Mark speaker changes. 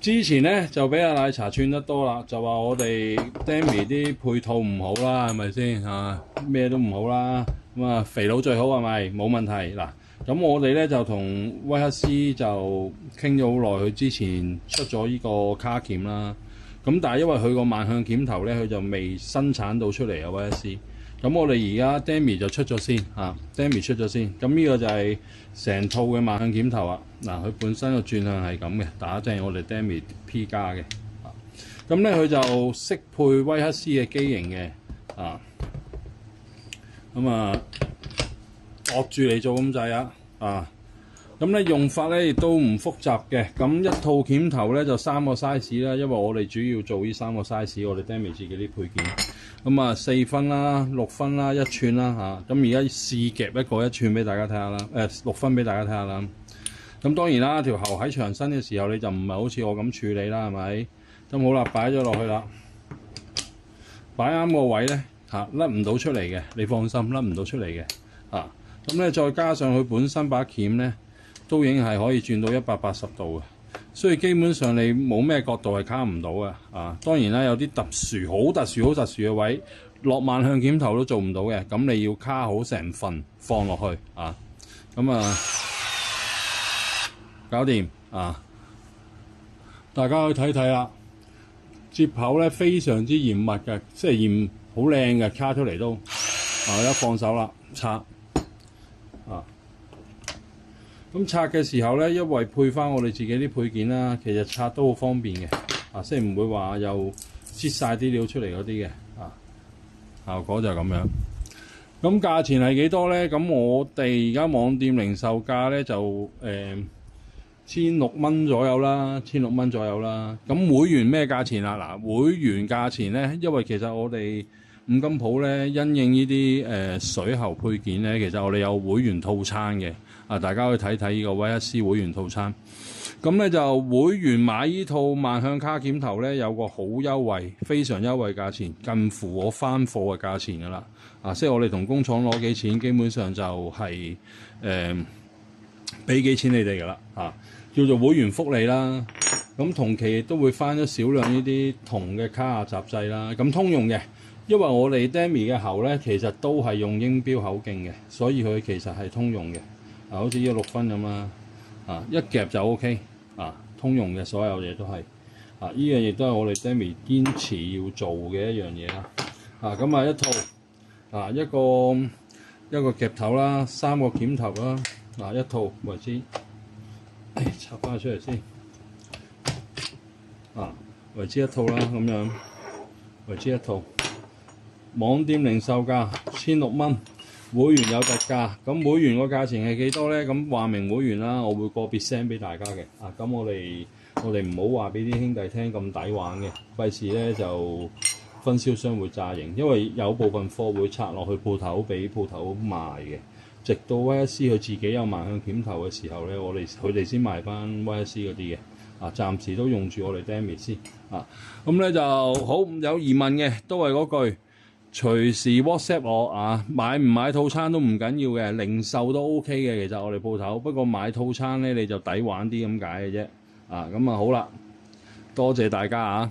Speaker 1: 之前咧就俾阿奶茶串得多啦，就話我哋 Demi 啲配套唔好啦，係咪先啊？咩都唔好啦，咁啊肥佬最好係咪？冇問題嗱。咁我哋咧就同威克斯就傾咗好耐，佢之前出咗呢個卡鉗啦。咁但係因為佢個慢向鉗頭咧，佢就未生產到出嚟啊，威克斯。咁我哋而家 Demi 就出咗先Demi 出咗先。咁呢個就係成套嘅慢向鉗頭啊。嗱，佢本身個轉向係咁嘅，打正我哋 Demi P 加嘅。咁咧佢就適配威克斯嘅機型嘅咁度住嚟做咁滯咁咧用法咧亦都唔複雜嘅。咁一套鉗頭咧就3個 size 啦，因為我哋主要做呢3個 size， 我哋 Demi 自己啲配件。咁4分啦、6分啦、1寸啦咁而家試夾一個1寸俾大家睇下啦，6分俾大家睇下啦。咁當然啦，條喉喺長身嘅時候你就唔係好似我咁處理啦，係咪？咁好啦，擺咗落去啦，擺啱個位咧甩唔到出嚟嘅，你放心，甩唔到出嚟嘅咁咧再加上佢本身把鉗咧都已經係可以轉到180度嘅，所以基本上你冇咩角度係卡唔到嘅當然啦，有啲好特殊嘅位落慢向鉗頭都做唔到嘅，咁你要卡好成份放落去搞掂大家去睇睇啦。接口咧非常之嚴密嘅，即係嚴好靚嘅，卡出嚟都一放手啦，拆咁拆嘅時候咧，因為配翻我哋自己啲配件啦，其實拆都好方便嘅即係唔會話又擠晒啲料出嚟嗰啲嘅效果就係咁樣。咁價錢係幾多咧？咁我哋而家網店零售價咧就1600蚊左右啦，1600蚊左右啦。咁會員咩價錢啊？嗱，會員價錢咧，因為其實我哋五金鋪咧，因應呢啲水喉配件咧，其實我哋有會員套餐嘅大家可以睇睇呢個威克斯會員套餐。咁咧就會員買呢套慢向卡鉗頭咧，有個好優惠，非常優惠價錢，近乎我翻貨嘅價錢㗎啦。即係我哋同工廠攞幾錢，基本上就係俾幾錢你哋㗎啦叫做會員福利啦。咁同期亦都會翻咗少量呢啲銅嘅卡雅雜製啦。咁通用嘅，因為我哋 Demi 嘅喉咧，其實都係用英標口徑嘅，所以佢其實係通用嘅好似呢個6分咁啦一夾就 OK 通用嘅，所有嘢都係呢樣亦都係我哋 Demi 堅持要做嘅一樣嘢啦咁一套一個夾頭啦，3個鉗頭啦一套為之拆翻出嚟先為之一套啦，咁樣為之一套。網店零售價1600蚊，會員有特價。咁會員個價錢係幾多咧？咁話明會員啦，我會個別 send 俾大家嘅咁我哋唔好話俾啲兄弟聽咁抵玩嘅，費事咧就分銷商會炸營，因為有部分貨會拆落去鋪頭俾鋪頭賣嘅，直到威克斯佢自己有慢向鉗頭嘅時候咧，佢哋先賣翻威克斯嗰啲嘅暫時都用住我哋 Demi 先咁咧就好。有疑問嘅都係嗰句，隨時 WhatsApp 我買唔買套餐都唔緊要嘅，零售都 OK 嘅。其實我哋鋪頭，不過買套餐咧你就抵玩啲咁解嘅啫咁好啦，多謝大家